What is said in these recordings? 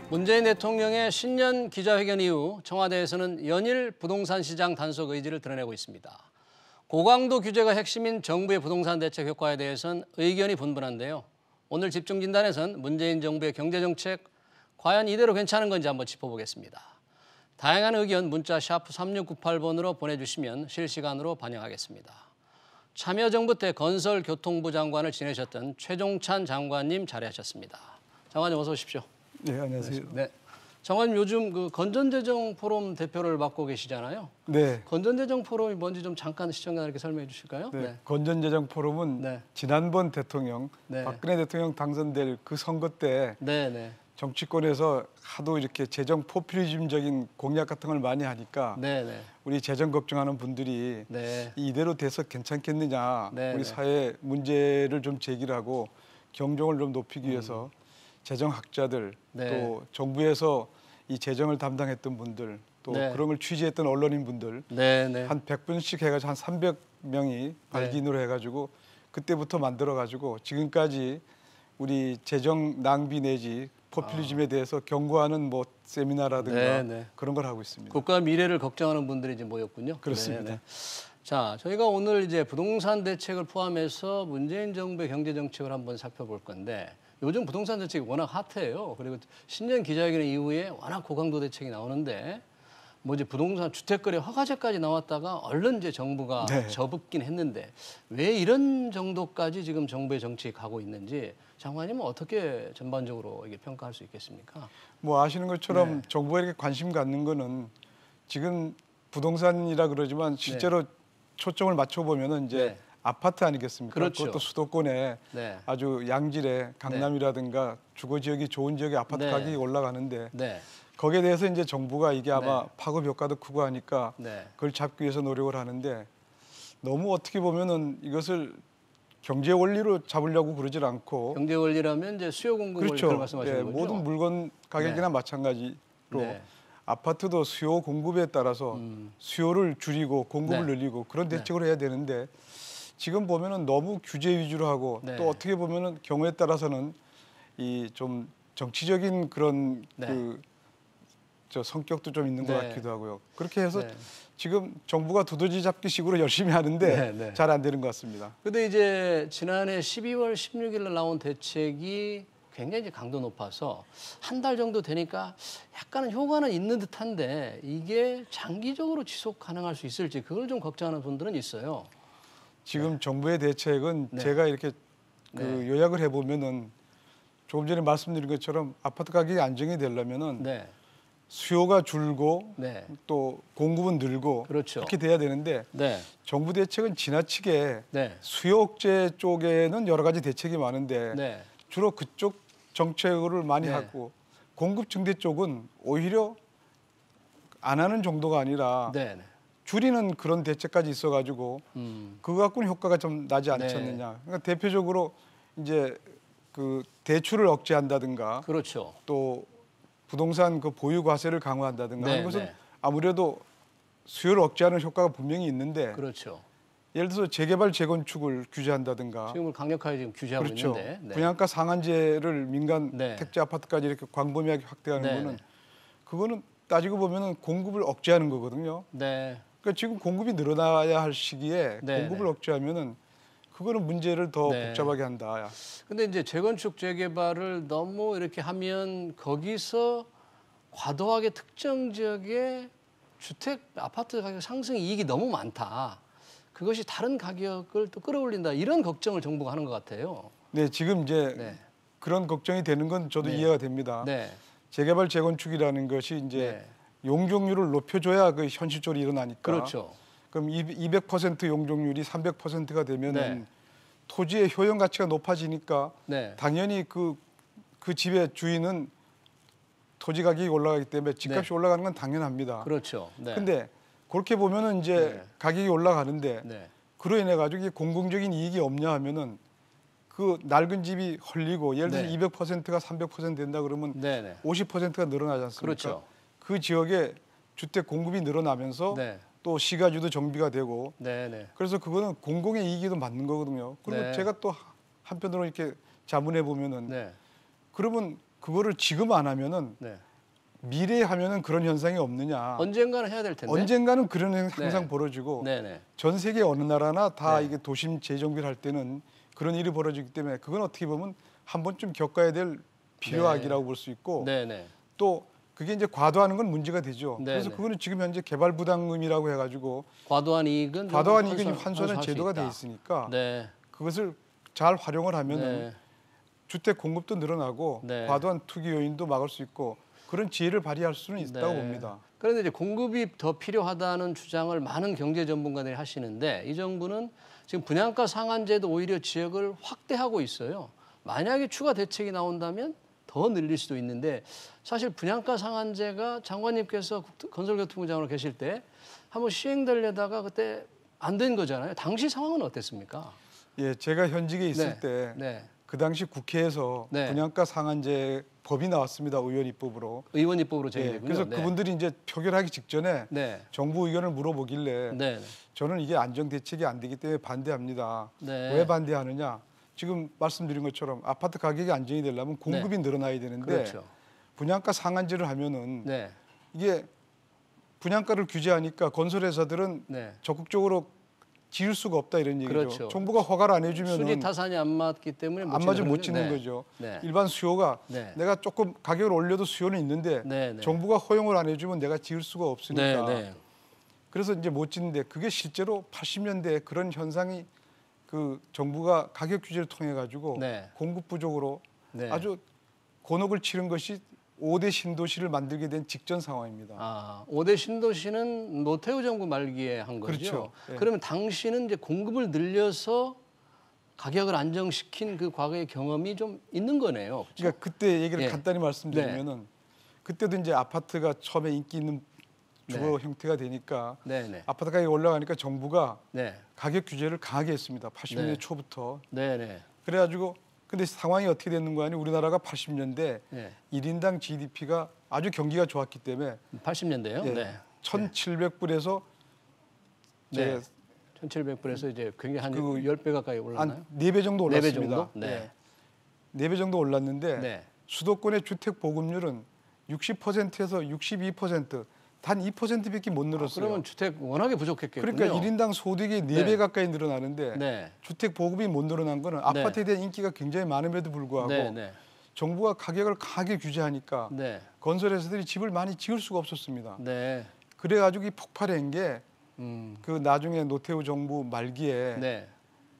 문재인 대통령의 신년 기자회견 이후 청와대에서는 연일 부동산 시장 단속 의지를 드러내고 있습니다. 고강도 규제가 핵심인 정부의 부동산 대책 효과에 대해서는 의견이 분분한데요. 오늘 집중 진단에선 문재인 정부의 경제정책 과연 이대로 괜찮은 건지 한번 짚어보겠습니다. 다양한 의견 문자 샵 3698번으로 보내주시면 실시간으로 반영하겠습니다. 참여정부 때 건설교통부 장관을 지내셨던 최종찬 장관님 자리하셨습니다. 장관님 어서 오십시오. 네, 안녕하세요. 네. 장관님 요즘 그 건전재정 포럼 대표를 맡고 계시잖아요. 네. 건전재정 포럼이 뭔지 좀 잠깐 시청자들에게 설명해 주실까요? 네. 건전재정 포럼은 네. 지난번 대통령 네. 박근혜 대통령 당선될 그 선거 때 네. 정치권에서 하도 이렇게 재정 포퓰리즘적인 공약 같은 걸 많이 하니까 네. 우리 재정 걱정하는 분들이 네. 이대로 돼서 괜찮겠느냐, 네. 우리 사회 문제를 좀 제기를 하고 경종을 좀 높이기 위해서 재정학자들 네. 또 정부에서 이 재정을 담당했던 분들 또 네. 그런 걸 취재했던 언론인분들 네. 한 100분씩 해가지고 한 300명이 발기인으로 해가지고 그때부터 만들어가지고 지금까지 우리 재정 낭비 내지 포퓰리즘에 대해서 경고하는 뭐 세미나라든가 네. 그런 걸 하고 있습니다. 국가 미래를 걱정하는 분들이 이제 모였군요. 그렇습니다. 네. 자, 저희가 오늘 이제 부동산 대책을 포함해서 문재인 정부의 경제 정책을 한번 살펴볼 건데 요즘 부동산 대책이 워낙 핫해요. 그리고 신년 기자회견 이후에 워낙 고강도 대책이 나오는데 뭐 이제 부동산 주택거래 허가제까지 나왔다가 얼른 이제 정부가 네. 접었긴 했는데 왜 이런 정도까지 지금 정부의 정책이 가고 있는지 장관님은 어떻게 전반적으로 이게 평가할 수 있겠습니까? 뭐 아시는 것처럼 네. 정부가 이렇게 관심 갖는 거는 지금 부동산이라 그러지만 실제로 초점을 맞춰 보면은 이제 네. 아파트 아니겠습니까? 그렇죠. 그것도 수도권에 네. 아주 양질의 강남이라든가 주거 지역이 좋은 지역의 아파트 네. 가격이 올라가는데 네. 거기에 대해서 이제 정부가 이게 아마 네. 파급 효과도 크고 하니까 네. 그걸 잡기 위해서 노력을 하는데 너무 어떻게 보면은 이것을 경제 원리로 잡으려고 그러질 않고 경제 원리라면 이제 수요 공급 원리 그렇죠. 그걸 말씀하시는 예, 거죠? 모든 물건 가격이나 네. 마찬가지로 네. 아파트도 수요 공급에 따라서 수요를 줄이고 공급을 네. 늘리고 그런 대책을 해야 되는데 지금 보면은 너무 규제 위주로 하고 네. 또 어떻게 보면은 경우에 따라서는 이 좀 정치적인 그런 네. 저 성격도 좀 있는 것 네. 같기도 하고요. 그렇게 해서 네. 지금 정부가 두더지 잡기 식으로 열심히 하는데 네. 잘 안 되는 것 같습니다. 근데 이제 지난해 12월 16일 날 나온 대책이 굉장히 이제 강도 높아서 한 달 정도 되니까 약간은 효과는 있는 듯한데 이게 장기적으로 지속 가능할 수 있을지 그걸 좀 걱정하는 분들은 있어요. 지금 정부의 대책은 네. 제가 이렇게 그 네. 요약을 해보면은 조금 전에 말씀드린 것처럼 아파트 가격이 안정이 되려면은 네. 수요가 줄고 네. 또 공급은 늘고 그렇죠. 그렇게 돼야 되는데 네. 정부 대책은 지나치게 네. 수요 억제 쪽에는 여러 가지 대책이 많은데 네. 주로 그쪽 정책을 많이 네. 하고 공급 증대 쪽은 오히려 안 하는 정도가 아니라 네. 줄이는 그런 대책까지 있어가지고 그거 갖고는 효과가 좀 나지 않지 네. 않느냐. 그러니까 대표적으로 이제 그 대출을 억제한다든가 그렇죠. 또 부동산 그 보유 과세를 강화한다든가 네, 하는 것은 네. 아무래도 수요를 억제하는 효과가 분명히 있는데 그렇죠. 예를 들어서 재개발 재건축을 규제한다든가 지금은 강력하게 지금 규제하고 그렇죠. 있는데. 네. 분양가 상한제를 민간 네. 택지 아파트까지 이렇게 광범위하게 확대하는 네, 거는 네. 그거는 따지고 보면은 공급을 억제하는 거거든요. 네. 그러니까 지금 공급이 늘어나야 할 시기에 네, 공급을 네. 억제하면은 그거는 문제를 더 네. 복잡하게 한다. 근데 이제 재건축 재개발을 너무 이렇게 하면 거기서 과도하게 특정 지역의 주택 아파트 가격 상승 이익이 너무 많다. 그것이 다른 가격을 또 끌어올린다. 이런 걱정을 정부가 하는 것 같아요. 네, 지금 이제 네. 그런 걱정이 되는 건 저도 네. 이해가 됩니다. 네. 재개발 재건축이라는 것이 이제 네. 용적률을 높여줘야 그 현실적으로 일어나니까. 그렇죠. 그럼 200% 용적률이 300%가 되면은 네. 토지의 효용 가치가 높아지니까 네. 당연히 그 집의 주인은 토지 가격이 올라가기 때문에 집값이 네. 올라가는 건 당연합니다. 그렇죠. 네. 근데 그렇게 보면은 이제 네. 가격이 올라가는데 네. 그로 인해 가지고 이게 공공적인 이익이 없냐 하면은 그 낡은 집이 헐리고 예를 들어서 네. 200%가 300% 된다 그러면 네. 네. 50%가 늘어나지 않습니까? 그렇죠. 그 지역에 주택 공급이 늘어나면서 네. 또 시가주도 정비가 되고 네. 네. 그래서 그거는 공공의 이익에도 맞는 거거든요. 그리고 네. 제가 또 한편으로 이렇게 자문해 보면은 네. 그러면 그거를 지금 안 하면은 네. 미래에 하면은 그런 현상이 없느냐. 언젠가는 해야 될 텐데. 언젠가는 그런 항상 네. 벌어지고 네네. 전 세계 어느 나라나 다 네. 이게 도심 재정비를 할 때는 그런 일이 벌어지기 때문에 그건 어떻게 보면 한 번쯤 겪어야 될 필요악이라고 볼 수 있고 네네. 또 그게 이제 과도하는 건 문제가 되죠. 네네. 그래서 그거는 지금 현재 개발 부담금이라고 해가지고 과도한 이익은 과도한 이익은 환수하는 환수할 수 제도가 있다. 돼 있으니까 네. 그것을 잘 활용을 하면은 네. 주택 공급도 늘어나고 네. 과도한 투기 요인도 막을 수 있고 그런 지혜를 발휘할 수는 있다고 네. 봅니다. 그런데 이제 공급이 더 필요하다는 주장을 많은 경제 전문가들이 하시는데 이 정부는 지금 분양가 상한제도 오히려 지역을 확대하고 있어요. 만약에 추가 대책이 나온다면 더 늘릴 수도 있는데 사실 분양가 상한제가 장관님께서 건설교통부 장관으로 계실 때 한번 시행되려다가 그때 안 된 거잖아요. 당시 상황은 어땠습니까? 예, 제가 현직에 있을 네. 때 네. 그 당시 국회에서 네. 분양가 상한제 법이 나왔습니다. 의원 입법으로. 의원 입법으로 예, 제기되군요. 그래서 네. 그분들이 이제 표결하기 직전에 네. 정부 의견을 물어보길래 네. 저는 이게 안정 대책이 안 되기 때문에 반대합니다. 네. 왜 반대하느냐? 지금 말씀드린 것처럼 아파트 가격이 안정이 되려면 공급이 늘어나야 되는데 그렇죠. 분양가 상한제를 하면은 네. 이게 분양가를 규제하니까 건설회사들은 네. 적극적으로 지을 수가 없다 이런 얘기죠. 그렇죠. 정부가 허가를 안 수지 해주면은 타산이 안 맞기 때문에 안 맞으면 못 짓는 짓는 네. 거죠. 네. 일반 수요가 네. 내가 조금 가격을 올려도 수요는 있는데 네, 네. 정부가 허용을 안 해주면 내가 지을 수가 없으니까. 네, 네. 그래서 이제 못 짓는데 그게 실제로 80년대에 그런 현상이 그 정부가 가격 규제를 통해 가지고 네. 공급 부족으로 네. 아주 곤혹을 치른 것이 5대 신도시를 만들게 된 직전 상황입니다. 아, 5대 신도시는 노태우 정부 말기에 한 거죠. 그렇죠. 예. 그러면 당시는 이제 공급을 늘려서 가격을 안정시킨 그 과거의 경험이 좀 있는 거네요. 그렇죠? 그러니까 그때 얘기를 예. 간단히 말씀드리면은 그때도 이제 아파트가 처음에 인기 있는 주거 형태가 되니까 네, 네. 아파트 가격이 올라가니까 정부가 네. 가격 규제를 강하게 했습니다. 80년대 네. 초부터. 네, 네. 그래가지고 근데 상황이 어떻게 됐는 거 아니? 우리나라가 80년대 네. 1인당 GDP가 아주 경기가 좋았기 때문에 80년대요. 예, 네. 1,700불에서 네. 1,700불에서 이제 굉장히 한 그 10배 가까이 올랐나요? 한 4배 정도 네 배 올랐습니다. 정도? 네. 4배 정도 올랐는데 네. 수도권의 주택 보급률은 60%에서 62%, 단 2%밖에 못 늘었어요. 그러면 주택 워낙에 부족했겠군요. 그러니까 1인당 소득이 4배 네. 가까이 늘어나는데 네. 주택 보급이 못 늘어난 거는 아파트에 대한 인기가 굉장히 많음에도 불구하고 네, 네. 정부가 가격을 강하게 규제하니까 네. 건설회사들이 집을 많이 지을 수가 없었습니다. 네. 그래가지고 이 폭발한 게 그 음. 나중에 노태우 정부 말기에 네.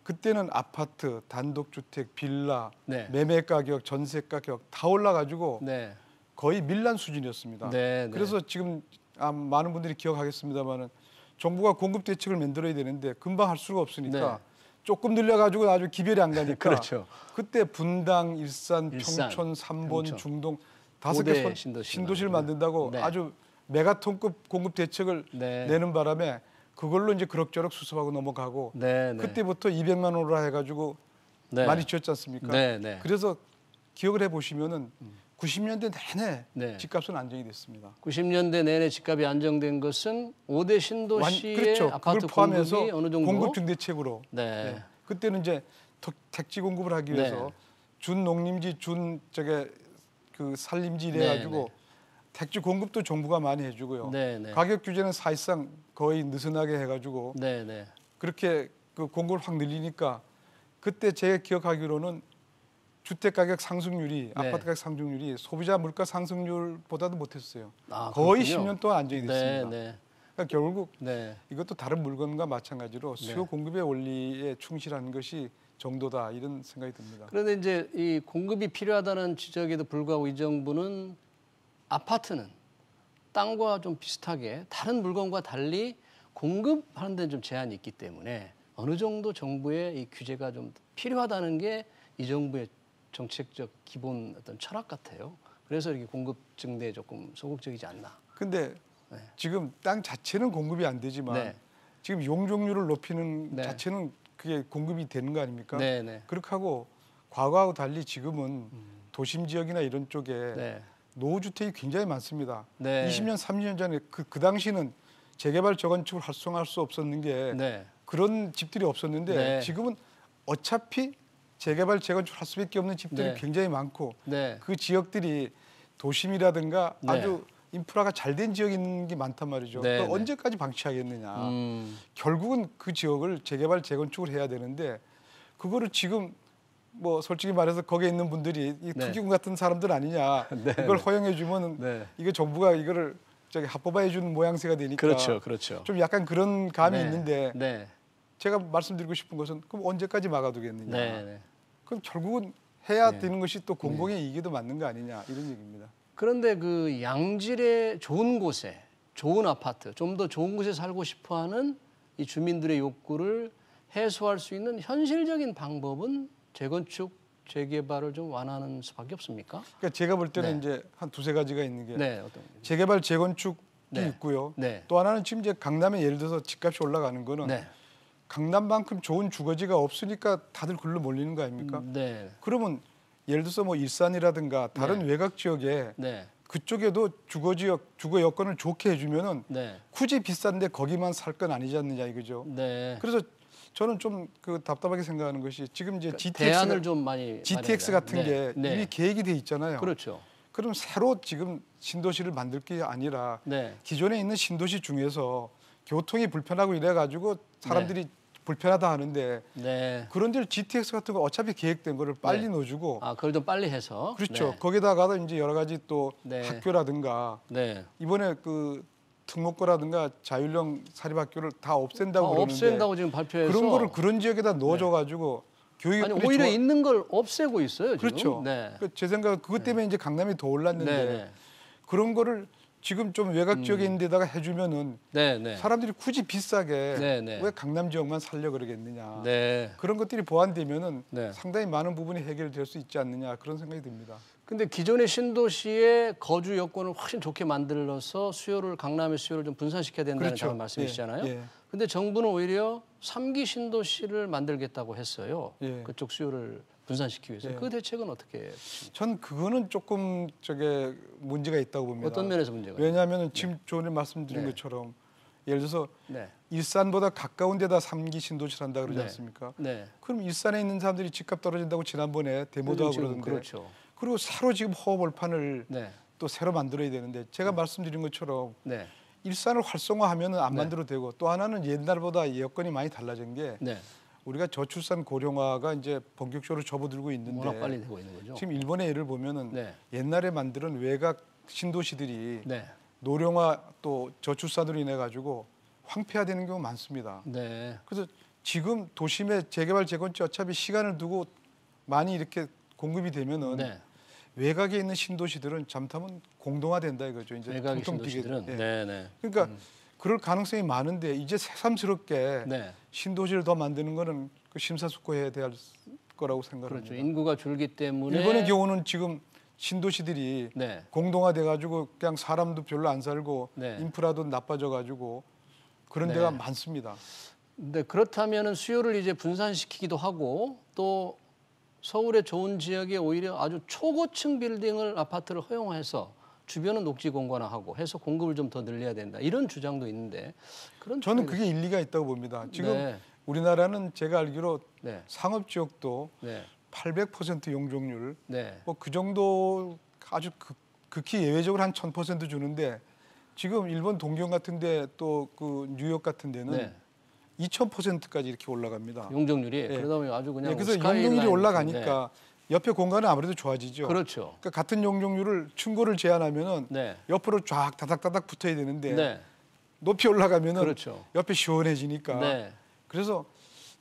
그때는 아파트, 단독주택, 빌라, 네. 매매 가격, 전세 가격 다 올라가지고 네. 거의 밀란 수준이었습니다. 네, 네. 그래서 지금 많은 분들이 기억하겠습니다만은 정부가 공급 대책을 만들어야 되는데 금방 할 수가 없으니까 네. 조금 늘려가지고 아주 기별이 안 가니까 그렇죠. 그때 분당, 일산, 일산, 평촌, 삼본, 평촌. 중동 5대 5개 신도시를 만든다고 네. 아주 메가톤급 공급 대책을 네. 내는 바람에 그걸로 이제 그럭저럭 수습하고 넘어가고 네, 네. 그때부터 200만 원으로 해가지고 네. 많이 지었지 않습니까? 네, 네. 그래서 기억을 해보시면은 90년대 내내 네. 집값은 안정이 됐습니다. 90년대 내내 집값이 안정된 것은 5대 신도시의 그렇죠. 아파트 그걸 포함해서 공급이 어느 정도 공급 중대책으로. 네. 네. 그때는 이제 택지 공급을 하기 네. 위해서 준 농림지, 준 저게 그 산림지 이래 가지고 네. 택지 공급도 정부가 많이 해주고요. 네, 네. 가격 규제는 사실상 거의 느슨하게 해가지고 네, 네. 그렇게 그 공급을 확 늘리니까 그때 제가 기억하기로는 주택 가격 상승률이 네. 아파트 가격 상승률이 소비자 물가 상승률보다도 못했어요. 아, 거의 그렇군요. 10년 동안 안정이 됐습니다. 네, 네. 그러니까 결국 네. 이것도 다른 물건과 마찬가지로 수요 네. 공급의 원리에 충실한 것이 정도다 이런 생각이 듭니다. 그런데 이제 이 공급이 필요하다는 지적에도 불구하고 이 정부는 아파트는 땅과 좀 비슷하게 다른 물건과 달리 공급하는 데는 좀 제한이 있기 때문에 어느 정도 정부의 이 규제가 좀 필요하다는 게 이 정부의 정책적 기본 어떤 철학 같아요. 그래서 이렇게 공급 증대에 조금 소극적이지 않나. 근데 네. 지금 땅 자체는 공급이 안 되지만 네. 지금 용적률을 높이는 네. 자체는 그게 공급이 되는 거 아닙니까? 네, 네. 그렇게 하고 과거하고 달리 지금은 도심 지역이나 이런 쪽에 네. 노후주택이 굉장히 많습니다. 네. 20년, 30년 전에 그 당시는 재개발 재건축을 활성화할 수 없었는 게 네. 그런 집들이 없었는데 네. 지금은 어차피 재개발, 재건축 할 수밖에 없는 집들이 네. 굉장히 많고 네. 그 지역들이 도심이라든가 네. 아주 인프라가 잘 된 지역이 있는 게 많단 말이죠. 네, 그걸 네. 언제까지 방치하겠느냐. 결국은 그 지역을 재개발, 재건축을 해야 되는데 그거를 지금 뭐 솔직히 말해서 거기에 있는 분들이 이 네. 투기꾼 같은 사람들 아니냐. 네, 이걸 네. 허용해 주면은 네. 이게 정부가 이거를 저기 합법화해 주는 모양새가 되니까 그렇죠, 그렇죠. 좀 약간 그런 감이 네. 있는데 네. 제가 말씀드리고 싶은 것은 그럼 언제까지 막아두겠느냐. 네. 네. 그럼 결국은 해야 네. 되는 것이 또 공공의 이익에도 맞는 거 아니냐 이런 얘기입니다. 그런데 그 양질의 좋은 곳에 좋은 아파트, 좀 더 좋은 곳에 살고 싶어하는 이 주민들의 욕구를 해소할 수 있는 현실적인 방법은 재건축, 재개발을 좀 완화하는 수밖에 없습니까? 그러니까 제가 볼 때는 네. 이제 한 두세 가지가 있는 게 네, 어떤? 재개발, 재건축이 네. 있고요. 네, 또 하나는 지금 이제 강남에 예를 들어서 집값이 올라가는 거는 네, 강남만큼 좋은 주거지가 없으니까 다들 글로 몰리는 거 아닙니까? 네, 그러면 예를 들어서 뭐 일산이라든가 다른 외곽 지역에 네, 그쪽에도 주거 여건을 좋게 해주면은 네, 굳이 비싼데 거기만 살 건 아니지 않느냐 이거죠. 네. 그래서 저는 좀 그 답답하게 생각하는 것이 지금 이제 대안을 좀 많이 GTX 마련해야 같은 돼요. 게 네, 이미 네. 계획이 돼 있잖아요. 그렇죠. 그럼 새로 지금 신도시를 만들 게 아니라 네, 기존에 있는 신도시 중에서 교통이 불편하고 이래 가지고 사람들이 불편하다 하는데 네. 그런 데를 GTX 같은 거 어차피 계획된 거를 빨리 네. 넣어주고 아, 그걸 좀 빨리 해서. 그렇죠. 네. 거기다가 이제 여러 가지 또 네. 학교라든가 네. 이번에 그 특목고라든가 자율형 사립학교를 다 없앤다고 그러는데 없앤다고 지금 발표해서 그런 거를 그런 지역에다 넣어줘 가지고 교육이 아니 오히려 있는 걸 없애고 있어요. 지금. 그렇죠. 네. 그러니까 제 생각은 그것 때문에 이제 강남이 더 올랐는데 네, 네. 그런 거를 지금 좀 외곽 지역에 있는 데다가 해주면은 네, 네. 사람들이 굳이 비싸게 네, 네. 왜 강남 지역만 살려 그러겠느냐. 네. 그런 것들이 보완되면은 네. 상당히 많은 부분이 해결될 수 있지 않느냐 그런 생각이 듭니다. 근데 기존의 신도시의 거주 여건을 훨씬 좋게 만들어서 수요를 강남의 수요를 좀 분산시켜야 된다는 그렇죠. 말씀이시잖아요. 예. 근데 정부는 오히려 3기 신도시를 만들겠다고 했어요. 예. 그쪽 수요를 분산시키기 위해서. 예. 그 대책은 어떻게? 전 그거는 조금 저게 문제가 있다고 봅니다. 어떤 면에서 문제가? 왜냐하면 지금 전에 말씀드린 네. 것처럼 예를 들어서 네. 일산보다 가까운 데다 3기 신도시를 한다 그러지 네. 않습니까? 네. 그럼 일산에 있는 사람들이 집값 떨어진다고 지난번에 데모도 하고 지금 그러던데 그렇죠. 그리고 새로 지금 허벌판을 네. 또 새로 만들어야 되는데 제가 말씀드린 것처럼 네. 일산을 활성화하면은 안 네. 만들어도 되고 또 하나는 옛날보다 여건이 많이 달라진 게 네. 우리가 저출산 고령화가 이제 본격적으로 접어들고 있는데 워낙 빨리 되고 있는 거죠. 지금 일본의 예를 보면은 네. 옛날에 만드는 외곽 신도시들이 네. 노령화 또 저출산으로 인해 가지고 황폐화되는 경우가 많습니다. 네. 그래서 지금 도심의 재개발 재건축 어차피 시간을 두고 많이 이렇게 공급이 되면은 네. 외곽에 있는 신도시들은 잠깐은 공동화된다 이거죠. 이제 외곽의 통통 튀게. 신도시들은. 예. 네, 네. 그러니까 그럴 가능성이 많은데 이제 새삼스럽게 네. 신도시를 더 만드는 거는 그 심사숙고해야 될 거라고 생각합니다. 그렇죠. 인구가 줄기 때문에 일본의 경우는 지금 신도시들이 네. 공동화돼 가지고 그냥 사람도 별로 안 살고 네. 인프라도 나빠져 가지고 그런 네. 데가 많습니다. 네, 그렇다면은 수요를 이제 분산시키기도 하고 또 서울의 좋은 지역에 오히려 아주 초고층 빌딩을 아파트를 허용해서 주변은 녹지 공간화하고 해서 공급을 좀 더 늘려야 된다. 이런 주장도 있는데 그런 저는 주장이- 그게 일리가 있다고 봅니다. 지금 네. 우리나라는 제가 알기로 네. 상업 지역도 네. 800% 용적률 네. 뭐 그 정도 아주 극히 예외적으로 한 1000% 주는데 지금 일본 동경 같은데 또 그 뉴욕 같은 데는 네. 2000%까지 이렇게 올라갑니다. 용적률이 예. 그러다 보니 아주 그냥 예, 그래서 스카이라인 용적률이 같은데. 올라가니까 옆에 공간은 아무래도 좋아지죠. 그렇죠. 그러니까 같은 용적률을 층고를 제한하면은 네. 옆으로 쫙 다닥다닥 붙어야 되는데 네. 높이 올라가면은 그렇죠. 옆에 시원해지니까. 네. 그래서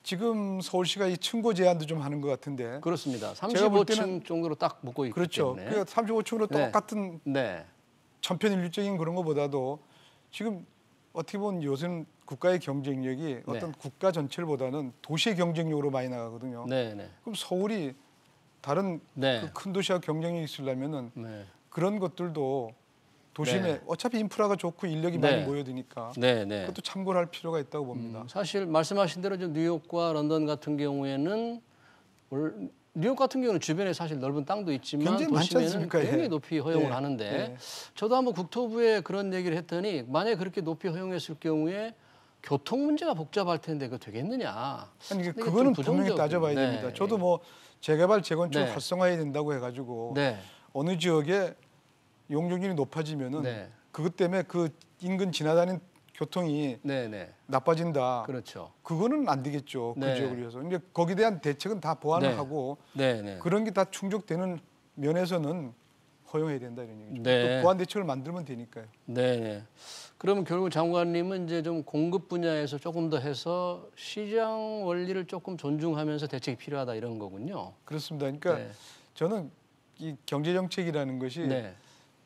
지금 서울시가 이 층고 제한도 좀 하는 것 같은데. 그렇습니다. 제가 볼 35층 정도로 딱 묶고 있기 그렇죠. 때문에. 그러니까 35층으로 네. 똑같은 네. 천편일률적인 그런 것보다도 지금 어떻게 보면 요즘 국가의 경쟁력이 어떤 국가 전체보다는 도시의 경쟁력으로 많이 나가거든요. 네, 네. 그럼 서울이 다른 네. 그 큰 도시와 경쟁력이 있으려면은 네. 그런 것들도 도심에 네. 어차피 인프라가 좋고 인력이 네. 많이 모여드니까 네, 네. 그것도 참고를 할 필요가 있다고 봅니다. 사실 말씀하신 대로 좀 뉴욕과 런던 같은 경우에는 뉴욕 같은 경우는 주변에 사실 넓은 땅도 있지만 굉장히 많지 도심에는 않습니까? 굉장히 예. 높이 허용을 예. 하는데 예. 저도 한번 국토부에 그런 얘기를 했더니 만약에 그렇게 높이 허용했을 경우에 교통 문제가 복잡할 텐데 그거 되겠느냐? 아니 근데 그거는 좀 분명히 부정적인- 따져봐야 네. 됩니다. 저도 뭐 재개발 재건축 네. 활성화해야 된다고 해가지고 네. 어느 지역에 용적률이 높아지면은 네. 그것 때문에 그 인근 지나다니는 교통이 네, 네. 나빠진다. 그렇죠. 그거는 안 되겠죠. 네. 그 지역을 위해서. 근데 거기에 대한 대책은 다 보완을 네. 하고 네, 네. 그런 게 다 충족되는 면에서는 허용해야 된다 이런 얘기죠. 네. 또 보완 대책을 만들면 되니까요. 네, 네. 그러면 결국 장관님은 이제 좀 공급 분야에서 조금 더 해서 시장 원리를 조금 존중하면서 대책이 필요하다 이런 거군요. 그렇습니다. 그러니까 네. 저는 이 경제 정책이라는 것이 네.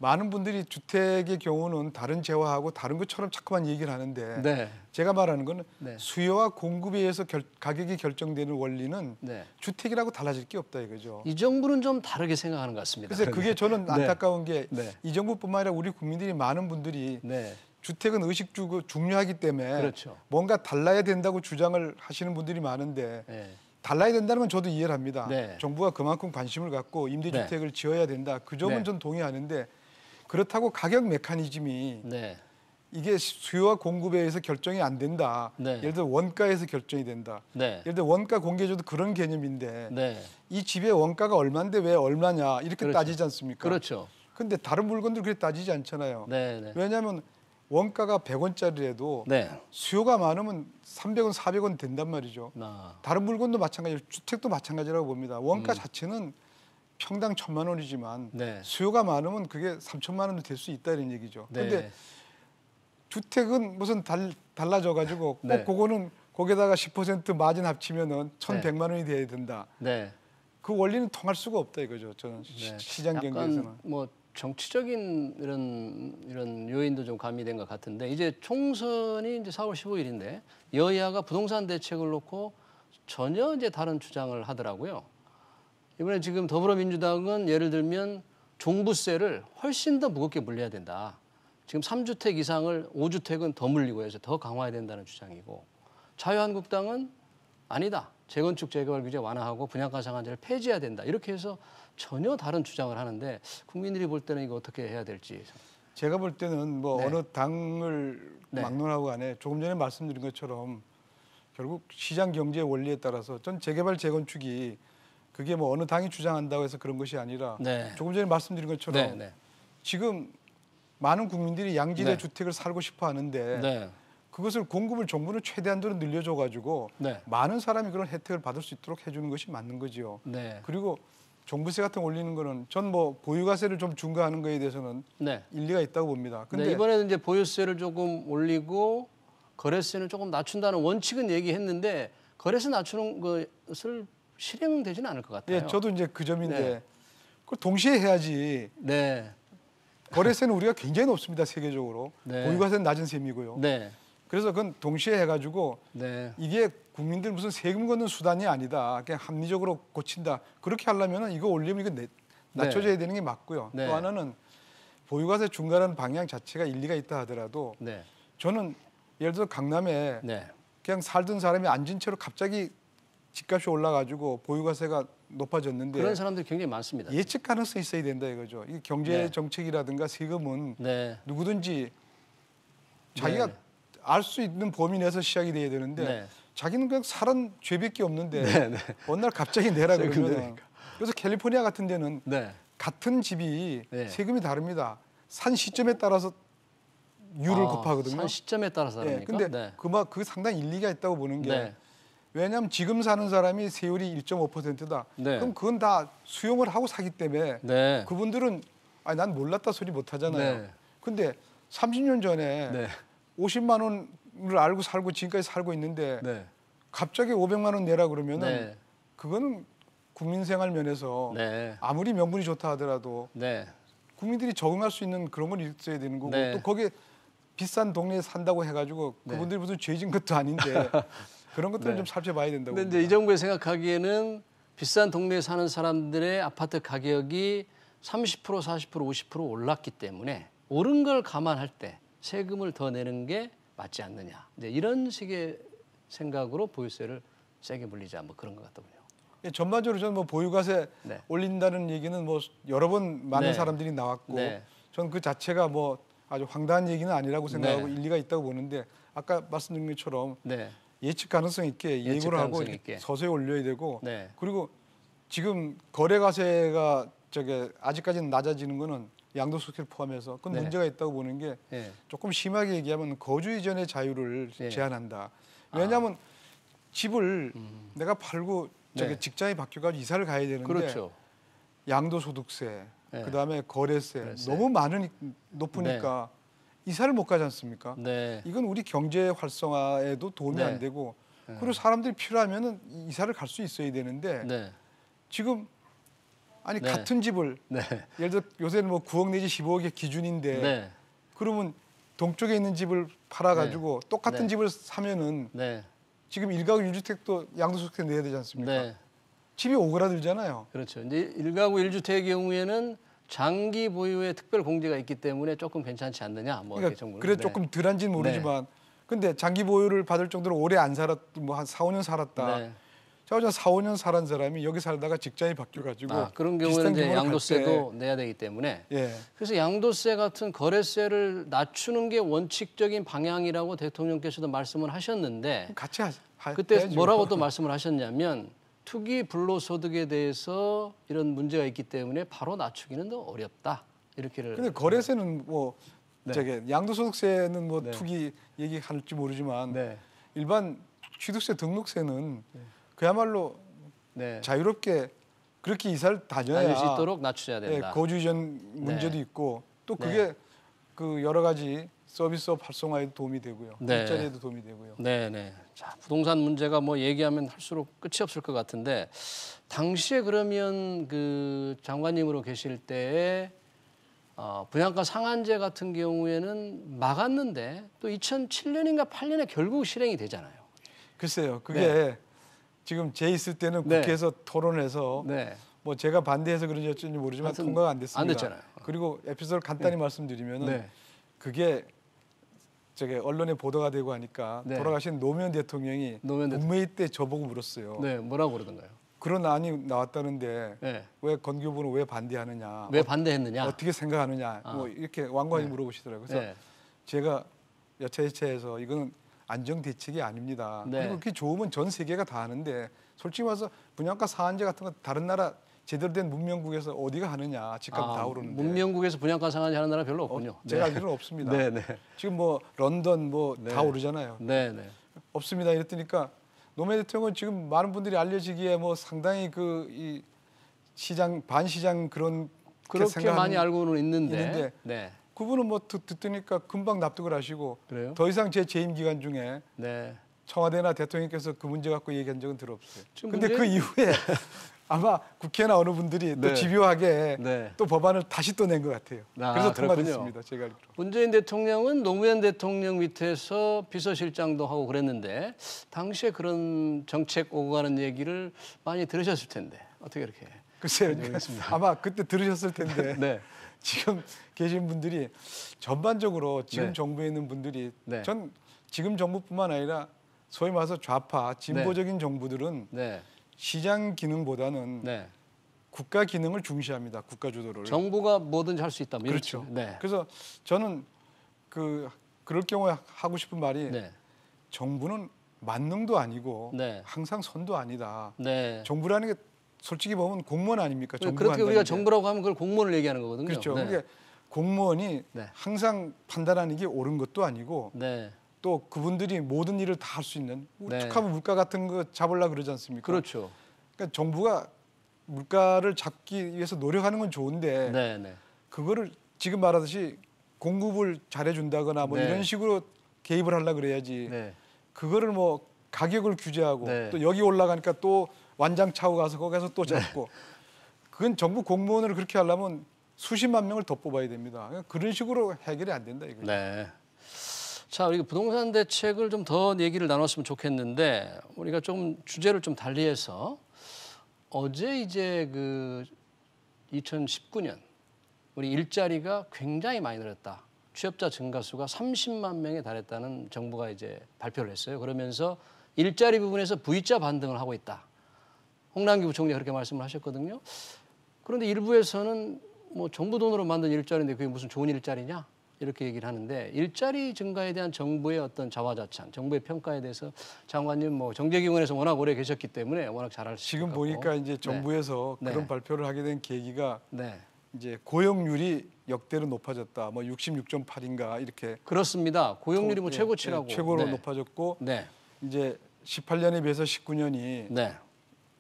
많은 분들이 주택의 경우는 다른 재화하고 다른 것처럼 자꾸만 얘기를 하는데 네. 제가 말하는 거는 네. 수요와 공급에 의해서 가격이 결정되는 원리는 네. 주택이라고 달라질 게 없다 이거죠. 이 정부는 좀 다르게 생각하는 것 같습니다. 그래서 그게 저는 네. 안타까운 게 네. 이 정부뿐만 아니라 우리 국민들이 많은 분들이 네. 주택은 의식주고 중요하기 때문에 그렇죠. 뭔가 달라야 된다고 주장을 하시는 분들이 많은데 네. 달라야 된다는 건 저도 이해를 합니다. 네. 정부가 그만큼 관심을 갖고 임대주택을 지어야 된다. 그 점은 네. 전 동의하는데 그렇다고 가격 메커니즘이 네. 이게 수요와 공급에 의해서 결정이 안 된다. 네. 예를 들어 원가에서 결정이 된다. 네. 예를 들어 원가 공개제도 그런 개념인데 네. 이 집의 원가가 얼마인데 왜 얼마냐 이렇게 그렇죠. 따지지 않습니까? 그렇죠. 근데 다른 물건들 그렇게 따지지 않잖아요. 네. 네. 왜냐하면 원가가 100원짜리라도 네. 수요가 많으면 300원, 400원 된단 말이죠. 다른 물건도 마찬가지로 주택도 마찬가지라고 봅니다. 원가 자체는 평당 1,000만 원이지만 네. 수요가 많으면 그게 3천만 원도 될 수 있다 이런 얘기죠. 그런데 네. 주택은 무슨 달라져 가지고 꼭 네. 그거는 거기다가 10% 마진 합치면은 1,100만 원이 돼야 된다. 네. 그 원리는 통할 수가 없다 이거죠. 저는 네. 시장 경제에서는. 약간 뭐 정치적인 이런 요인도 좀 가미된 것 같은데 이제 총선이 이제 4월 15일인데 여야가 부동산 대책을 놓고 전혀 이제 다른 주장을 하더라고요. 이번에 지금 더불어민주당은 예를 들면 종부세를 훨씬 더 무겁게 물려야 된다. 지금 3주택 이상을 5주택은 더 물리고 해서 더 강화해야 된다는 주장이고 자유한국당은 아니다. 재건축 재개발 규제 완화하고 분양가 상한제를 폐지해야 된다. 이렇게 해서 전혀 다른 주장을 하는데 국민들이 볼 때는 이거 어떻게 해야 될지. 제가 볼 때는 뭐 네. 어느 당을 네. 막론하고 간에 조금 전에 말씀드린 것처럼 결국 시장 경제 원리에 따라서 전 재개발 재건축이 그게 뭐 어느 당이 주장한다고 해서 그런 것이 아니라 네. 조금 전에 말씀드린 것처럼 네, 네. 지금 많은 국민들이 양질의 네. 주택을 살고 싶어 하는데 네. 그것을 공급을 정부는 최대한도로 늘려줘 가지고 네. 많은 사람이 그런 혜택을 받을 수 있도록 해주는 것이 맞는 거지요. 네. 그리고 종부세 같은 거 올리는 거는 전 뭐 보유가세를 좀 중과하는 거에 대해서는 네. 일리가 있다고 봅니다. 근데 네, 이번에는 이제 보유세를 조금 올리고 거래세는 조금 낮춘다는 원칙은 얘기했는데 거래세 낮추는 것을 실행되지는 않을 것 같아요. 예, 저도 이제 그 점인데 네. 그걸 동시에 해야지. 네. 거래세는 우리가 굉장히 높습니다, 세계적으로. 네. 보유가세는 낮은 셈이고요. 네. 그래서 그건 동시에 해가지고 네. 이게 국민들 무슨 세금 걷는 수단이 아니다. 그냥 합리적으로 고친다. 그렇게 하려면 이거 올리면 이거 낮춰져야 되는 게 맞고요. 네. 또 하나는 보유가세 중과라는 방향 자체가 일리가 있다 하더라도 네. 저는 예를 들어 강남에 네. 그냥 살던 사람이 앉은 채로 갑자기 집값이 올라가지고 보유가세가 높아졌는데 그런 사람들이 굉장히 많습니다. 예측 가능성이 있어야 된다 이거죠. 이 경제 네. 정책이라든가 세금은 네. 누구든지 자기가 네. 알 수 있는 범위 내에서 시작이 돼야 되는데 네. 자기는 그냥 살은 죄밖에 없는데 네, 네. 어느 날 갑자기 내라 세금 그러면 내니까. 그래서 캘리포니아 같은 데는 네. 같은 집이 네. 세금이 다릅니다. 산 시점에 따라서 유를 곱하거든요. 산 시점에 따라서 예, 다릅니까? 근데 네. 그 상당히 일리가 있다고 보는 게 네. 왜냐하면 지금 사는 사람이 세율이 1.5%다. 네. 그럼 그건 다 수용을 하고 사기 때문에 네. 그분들은 아니 난 몰랐다 소리 못 하잖아요. 네. 근데 30년 전에 네. 50만 원을 알고 살고 지금까지 살고 있는데 네. 갑자기 500만 원 내라 그러면은 네. 그거는 국민 생활 면에서 네. 아무리 명분이 좋다 하더라도 네. 국민들이 적응할 수 있는 그런 건 있어야 되는 거고 네. 또 거기에 비싼 동네에 산다고 해가지고 네. 그분들이 무슨 죄진 것도 아닌데 그런 것들은 네. 좀 살펴봐야 된다고 근데 이제 봅니다. 이 정부에 생각하기에는 비싼 동네에 사는 사람들의 아파트 가격이 30%, 40%, 50% 올랐기 때문에 오른 걸 감안할 때 세금을 더 내는 게 맞지 않느냐. 이제 이런 식의 생각으로 보유세를 세게 물리자 뭐 그런 것 같더군요. 예, 전반적으로 저는 뭐 보유가세 네. 올린다는 얘기는 뭐 여러 번 많은 네. 사람들이 나왔고 네. 저는 그 자체가 뭐 아주 황당한 얘기는 아니라고 생각하고 네. 일리가 있다고 보는데 아까 말씀드린 것처럼 네. 예측 가능성 있게 예측 예고를 하고 가능성 있게. 서서히 올려야 되고 네. 그리고 지금 거래 과세가 아직까지는 낮아지는 거는 양도소득세를 포함해서 그건 네. 문제가 있다고 보는 게 네. 조금 심하게 얘기하면 거주 이전의 자유를 네. 제한한다. 왜냐하면 집을 내가 팔고 네. 직장이 바뀌어가지고 이사를 가야 되는데 그렇죠. 양도소득세, 네. 그다음에 거래세 거래세. 너무 높으니까 이사를 못 가지 않습니까? 네. 이건 우리 경제 활성화에도 도움이 네. 안 되고 그리고 사람들이 필요하면은 이사를 갈 수 있어야 되는데 네. 지금 아니 네. 같은 집을 네. 예를 들어 요새는 뭐 9억 내지 15억의 기준인데 네. 그러면 동쪽에 있는 집을 팔아가지고 똑같은 네. 집을 사면은 네. 지금 1가구 1주택도 양도소득세 내야 되지 않습니까? 네. 집이 오그라들잖아요. 그렇죠. 이제 1가구 1주택의 경우에는 장기 보유에 특별 공제가 있기 때문에 조금 괜찮지 않느냐. 뭐 이렇게 그러니까 정부는. 그래 네. 조금 덜한지는 모르지만 근데 장기 보유를 받을 정도로 오래 안 살았 뭐 한 4, 5년 살았다. 네. 저 4, 5년 살은 사람이 여기 살다가 직장이 바뀌어가지고 그런 경우는 비슷한 이제 규모로 갈 양도세도 내야 되기 때문에 예. 그래서 양도세 같은 거래세를 낮추는 게 원칙적인 방향이라고 대통령께서도 말씀을 하셨는데 같이 그때 해야죠. 뭐라고 또 말씀을 하셨냐면 투기 불로소득에 대해서 이런 문제가 있기 때문에 바로 낮추기는 더 어렵다 이렇게를. 근데 거래세는 뭐 네. 양도소득세는 뭐 네. 투기 얘기할지 모르지만 네. 일반 취득세 등록세는 그야말로 네. 자유롭게 그렇게 이사를 다녀야 다닐 수 있도록 낮춰야 예, 된다. 거주 이전 문제도 네. 있고 또 네. 그게 그 여러 가지 서비스업 활성화에도 도움이 되고요. 네. 일자리에도 도움이 되고요. 네, 네. 자, 부동산 문제가 뭐 얘기하면 할수록 끝이 없을 것 같은데 당시에 그러면 그 장관님으로 계실 때에 분양가 상한제 같은 경우에는 막았는데 또 2007년인가 8년에 결국 실행이 되잖아요. 글쎄요. 그게 네. 지금 제 있을 때는 네. 국회에서 토론해서 네. 뭐 제가 반대해서 그런지 어쩐지 모르지만 하여튼 통과가 안 됐습니다. 안 됐잖아요. 그리고 에피소드를 간단히 말씀드리면은 네. 그게 언론에 보도가 되고 하니까 네. 돌아가신 노무현 대통령이 노무현 국무회의 때 저보고 물었어요. 네, 뭐라고 그러던가요? 그런 안이 나왔다는데 네. 왜 건교부는 왜 반대하느냐? 왜 반대했느냐? 어떻게 생각하느냐? 뭐 이렇게 완관히 물어보시더라고요. 그래서 네. 제가 여차여차해서 이거는 안정 대책이 아닙니다. 네. 그리고 그게 좋으면 전 세계가 다 하는데 솔직히 말해서 분양가 상한제 같은 거 다른 나라 제대로 된 문명국에서 어디가 하느냐? 집값 다 오르는데. 문명국에서 분양가 상한제 하는 나라 별로 없군요. 제가 알기로는 없습니다. 네, 네. 지금 뭐 런던 뭐 다 오르잖아요. 네, 네. 없습니다. 이랬더니까 노무현 대통령은 지금 많은 분들이 알려지기에 뭐 상당히 이 시장 반시장 그렇게 많이 알고는 있는데. 네. 그분은 뭐 듣니까 금방 납득을 하시고 그래요? 더 이상 제 재임 기간 중에 네. 청와대나 대통령께서 그 문제 갖고 얘기한 적은 들어 없어요. 지금 근데 문제- 그 이후에 아마 국회나 어느 분들이 또 네. 집요하게 네. 또 법안을 다시 또 낸 것 같아요. 그래서 그렇군요. 통과됐습니다. 제가 알기로. 문재인 대통령은 노무현 대통령 밑에서 비서실장도 하고 그랬는데 당시에 그런 정책 오고 가는 얘기를 많이 들으셨을 텐데 어떻게 이렇게? 글쎄요. 알겠습니다. 아마 그때 들으셨을 텐데 네. 지금 계신 분들이 전반적으로 지금 네. 정부에 있는 분들이 네. 전 지금 정부뿐만 아니라 소위 말해서 좌파 진보적인 정부들은 네. 시장 기능보다는 네. 국가 기능을 중시합니다. 국가 주도를. 정부가 뭐든지 할 수 있다. 뭐 이런 그렇죠. 식으로. 네. 그래서 저는 그럴 경우에 하고 싶은 말이 네. 정부는 만능도 아니고 네. 항상 선도 아니다. 네. 정부라는 게 솔직히 보면 공무원 아닙니까? 정부가 그렇게 우리가 한다는 게. 정부라고 하면 그걸 공무원을 얘기하는 거거든요. 그렇죠. 네. 그게 공무원이 네. 항상 판단하는 게 옳은 것도 아니고 네. 또 그분들이 모든 일을 다 할 수 있는 네. 툭하면 물가 같은 거 잡으려고 그러지 않습니까? 그렇죠. 그러니까 정부가 물가를 잡기 위해서 노력하는 건 좋은데 네. 네. 그거를 지금 말하듯이 공급을 잘해준다거나 뭐 네. 이런 식으로 개입을 하려고 그래야지 네. 그거를 뭐 가격을 규제하고 네. 또 여기 올라가니까 또 완장 차고 가서 거기서 또 잡고 그건 정부 공무원을 그렇게 하려면 수십만 명을 더 뽑아야 됩니다. 그러니까 그런 식으로 해결이 안 된다 이거죠. 네. 자, 우리 부동산 대책을 좀 더 얘기를 나눴으면 좋겠는데 우리가 좀 주제를 좀 달리해서 어제 이제 그 2019년 우리 일자리가 굉장히 많이 늘었다. 취업자 증가수가 30만 명에 달했다는 정부가 이제 발표를 했어요. 그러면서 일자리 부분에서 V자 반등을 하고 있다. 홍남기 부총리가 그렇게 말씀을 하셨거든요. 그런데 일부에서는 뭐 정부 돈으로 만든 일자리인데 그게 무슨 좋은 일자리냐? 이렇게 얘기를 하는데 일자리 증가에 대한 정부의 어떤 자화자찬, 정부의 평가에 대해서 장관님 뭐 정재기관에서 워낙 오래 계셨기 때문에 워낙 잘 아실 지금 것 같고. 보니까 이제 정부에서 네. 그런 발표를 하게 된 계기가 네. 이제 고용률이 역대로 높아졌다. 뭐 66.8인가 이렇게 그렇습니다. 고용률이 뭐 최고치라고. 최고로 네. 높아졌고 네. 이제 18년에 비해서 19년이 네.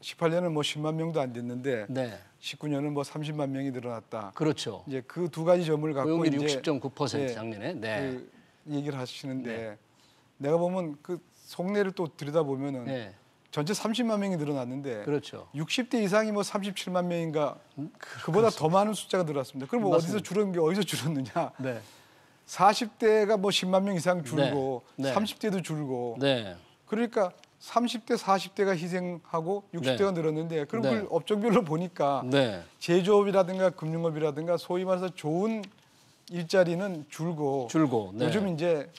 18년은 뭐 10만 명도 안 됐는데 네. 19년은 뭐 30만 명이 늘어났다. 그렇죠. 이제 그 두 가지 점을 갖고 고용률이 이제 60.9% 예, 작년에. 네. 그 얘기를 하시는데 네. 내가 보면 그 속내를 또 들여다 보면은 네. 전체 30만 명이 늘어났는데 그렇죠. 60대 이상이 뭐 37만 명인가 그보다 더 많은 숫자가 늘어났습니다. 그럼 뭐 어디서 줄은 게 어디서 줄었느냐? 네. 40대가 뭐 10만 명 이상 줄고 네. 30대도 줄고 네. 그러니까 30대, 40대가 희생하고 60대가 늘었는데 그럼 네. 그걸 업종별로 보니까 네. 제조업이라든가 금융업이라든가 소위 말해서 좋은 일자리는 줄고 네. 요즘 이제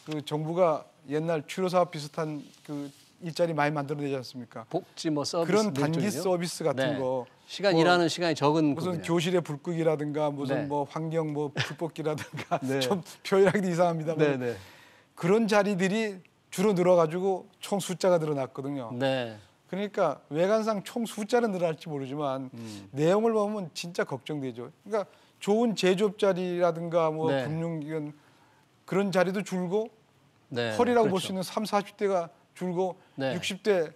그 정부가 옛날 취로사업 비슷한 그 일자리 많이 만들어내지 않습니까? 복지 뭐 서비스 그런 단기 일종이요? 서비스 같은 네. 거 시간 뭐 일하는 시간이 적은 무슨 그분이요. 교실의 불끄기라든가 무슨 네. 뭐 환경 뭐 불뽑기라든가 네. 좀 표현하기도 이상합니다만 네, 네. 그런 자리들이 주로 늘어가지고 총 숫자가 늘어났거든요. 네. 그러니까 외관상 총 숫자는 늘어날지 모르지만 내용을 보면 진짜 걱정되죠. 그러니까 좋은 제조업 자리라든가 뭐 네. 금융 그런 자리도 줄고 네. 헐이라고 그렇죠. 볼 수 있는 30, 40대가 줄고 네. 60대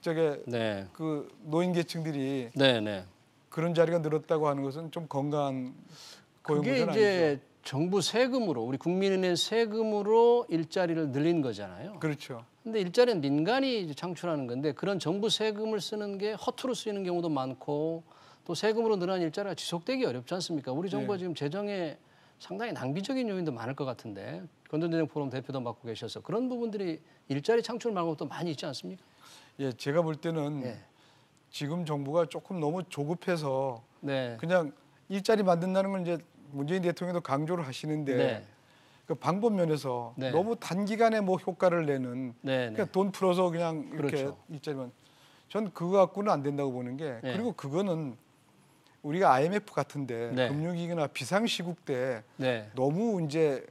저게 네. 그 노인 계층들이 네, 네. 그런 자리가 늘었다고 하는 것은 좀 건강한 고용 그게 구조는 이제 아니죠. 정부 세금으로 우리 국민의 낸 세금으로 일자리를 늘린 거잖아요. 그렇죠. 근데 일자리는 민간이 이제 창출하는 건데 그런 정부 세금을 쓰는 게 허투루 쓰이는 경우도 많고 또 세금으로 늘어난 일자리가 지속되기 어렵지 않습니까? 우리 정부가 네. 지금 재정에 상당히 낭비적인 요인도 많을 것 같은데 건전재정 포럼 대표도 맡고 계셔서 그런 부분들이 일자리 창출 말고 또 많이 있지 않습니까? 예, 제가 볼 때는 예. 지금 정부가 조금 너무 조급해서 네. 그냥 일자리 만든다는 건 이제 문재인 대통령도 강조를 하시는데 네. 그 방법 면에서 네. 너무 단기간에 뭐 효과를 내는 네. 그냥 돈 풀어서 그냥 이렇게 그렇죠. 일자리만 전 그거 갖고는 안 된다고 보는 게 네. 그리고 그거는 우리가 IMF 같은데 네. 금융위기나 비상시국 때 네. 너무 이제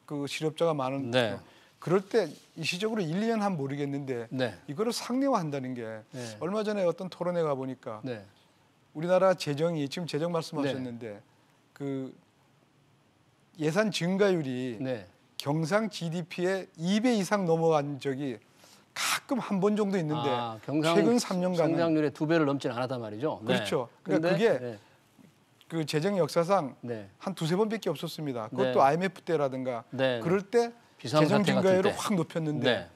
그 실업자가 많은 네. 그럴 때 일시적으로 1, 2년 하면 모르겠는데 네. 이거를 상대화한다는 게 네. 얼마 전에 어떤 토론회 가 보니까 네. 우리나라 재정이 지금 재정 말씀하셨는데 그 예산 증가율이 네. 경상 GDP의 2배 이상 넘어간 적이 가끔 한 번 정도 있는데 경상 최근 3년간은 성장률의 2배를 넘지는 않았단 말이죠. 네. 그렇죠. 그러니까 근데, 그게 네. 그 재정 역사상 네. 한 두세 번밖에 없었습니다. 그것도 네. IMF 때라든가 네. 그럴 때 비상사태 재정 같을 증가율을 때. 확 높였는데 네.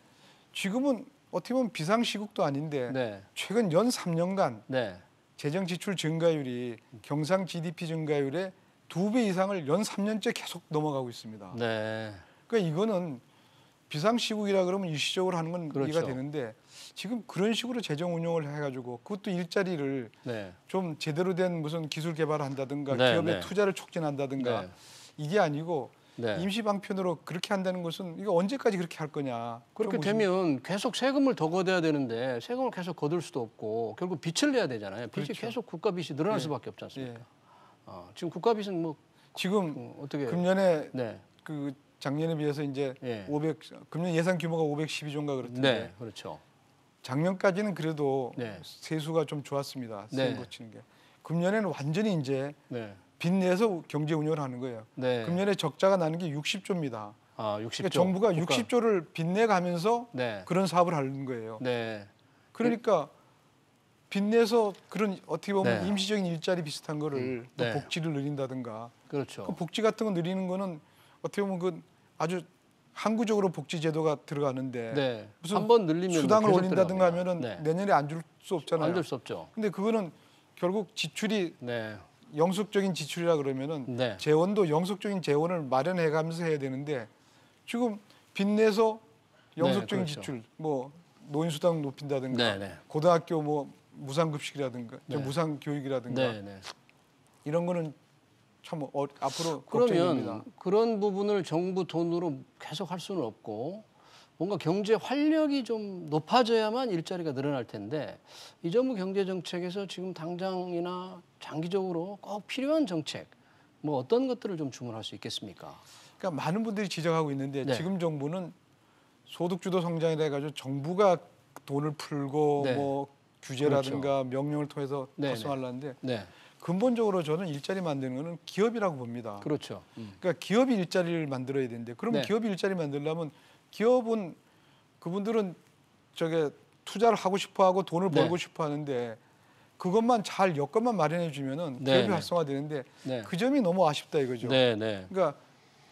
지금은 어떻게 보면 비상시국도 아닌데 네. 최근 연 3년간 네. 재정 지출 증가율이 경상 GDP 증가율의 2배 이상을 연 3년째 계속 넘어가고 있습니다. 네. 그러니까 이거는 비상시국이라 그러면 일시적으로 하는 건 그렇죠. 이해가 되는데 지금 그런 식으로 재정 운용을 해가지고 그것도 일자리를 네. 좀 제대로 된 무슨 기술 개발을 한다든가 네, 기업의 네. 투자를 촉진한다든가 네. 이게 아니고 네. 임시 방편으로 그렇게 한다는 것은 이거 언제까지 그렇게 할 거냐. 그렇게 좀 무슨- 되면 계속 세금을 더 걷어야 되는데 세금을 계속 거둘 수도 없고 결국 빚을 내야 되잖아요. 빚이 그렇죠. 계속 국가 빚이 늘어날 예. 수밖에 없지 않습니까? 예. 지금 국가 빚은 뭐 지금 어떻게? 금년에 네. 그 작년에 비해서 이제 예. 500 금년 예산 규모가 512조인가 그렇던데 네. 그렇죠. 작년까지는 그래도 네. 세수가 좀 좋았습니다. 네. 세금 거치는 게. 금년에는 완전히 이제 네. 빚내서 경제 운영을 하는 거예요. 네. 금년에 적자가 나는 게 60조입니다. 60조. 그러니까 정부가 국가. 60조를 빚내가면서 네. 그런 사업을 하는 거예요. 네. 그러니까 빚내서 그런 어떻게 보면 네. 임시적인 일자리 비슷한 거를 또 네. 복지를 늘린다든가 그렇죠. 그 복지 같은 거 늘리는 거는 어떻게 보면 그 아주 항구적으로 복지 제도가 들어가는데 네. 무슨 한번 늘리면 수당을 계속 올린다든가 들어갑니다. 하면은 네. 내년에 안 줄 수 없잖아요. 안 줄 수 없죠. 근데 그거는 결국 지출이 네. 영속적인 지출이라 그러면은 네. 재원도 영속적인 재원을 마련해 가면서 해야 되는데 지금 빚내서 영속적인 그렇죠. 지출 뭐 노인수당 높인다든가 네, 네. 고등학교 뭐 무상급식이라든가 네. 무상교육이라든가 네, 네. 이런 거는 참 앞으로 걱정이 그러면 됩니다. 그런 부분을 정부 돈으로 계속 할 수는 없고 뭔가 경제 활력이 좀 높아져야만 일자리가 늘어날 텐데 이 정부 경제 정책에서 지금 당장이나 장기적으로 꼭 필요한 정책 뭐 어떤 것들을 좀 주문할 수 있겠습니까? 그러니까 많은 분들이 지적하고 있는데 네. 지금 정부는 소득주도 성장이라 해가지고 정부가 돈을 풀고 네. 뭐 규제라든가 명령을 통해서 네, 활성화하는데 네. 근본적으로 저는 일자리 만드는 거는 기업이라고 봅니다. 그렇죠. 그러니까 기업이 일자리를 만들어야 되는데 그러면 네. 기업이 일자리 만들려면 기업은 그분들은 저게 투자를 하고 싶어하고 돈을 네. 벌고 싶어하는데 그것만 잘 여건만 마련해 주면은 네, 기업이 네. 활성화되는데 네. 그 점이 너무 아쉽다 이거죠. 네, 네. 그러니까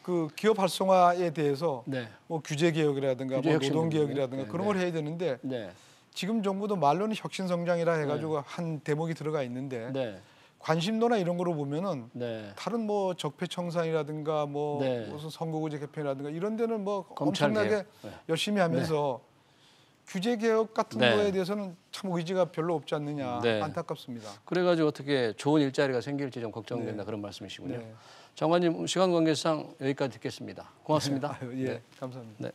그 기업 활성화에 대해서 네. 뭐 규제 개혁이라든가 규제 뭐 혁신 노동 개혁이라든가 네, 그런 네. 걸 해야 되는데 네. 지금 정부도 말로는 혁신 성장이라 해가지고 한 대목이 들어가 있는데 네. 관심도나 이런 거로 보면은 네. 다른 뭐 적폐청산이라든가 뭐 네. 무슨 선거구제 개편이라든가 이런 데는 뭐 검찰 엄청나게 개혁. 네. 열심히 하면서 규제 개혁 같은 네. 거에 대해서는 참 의지가 별로 없지 않느냐 네. 안타깝습니다. 그래가지고 어떻게 좋은 일자리가 생길지 좀 걱정된다 네. 그런 말씀이시군요. 네. 장관님 시간 관계상 여기까지 듣겠습니다. 고맙습니다. 아유, 예, 감사합니다. 네.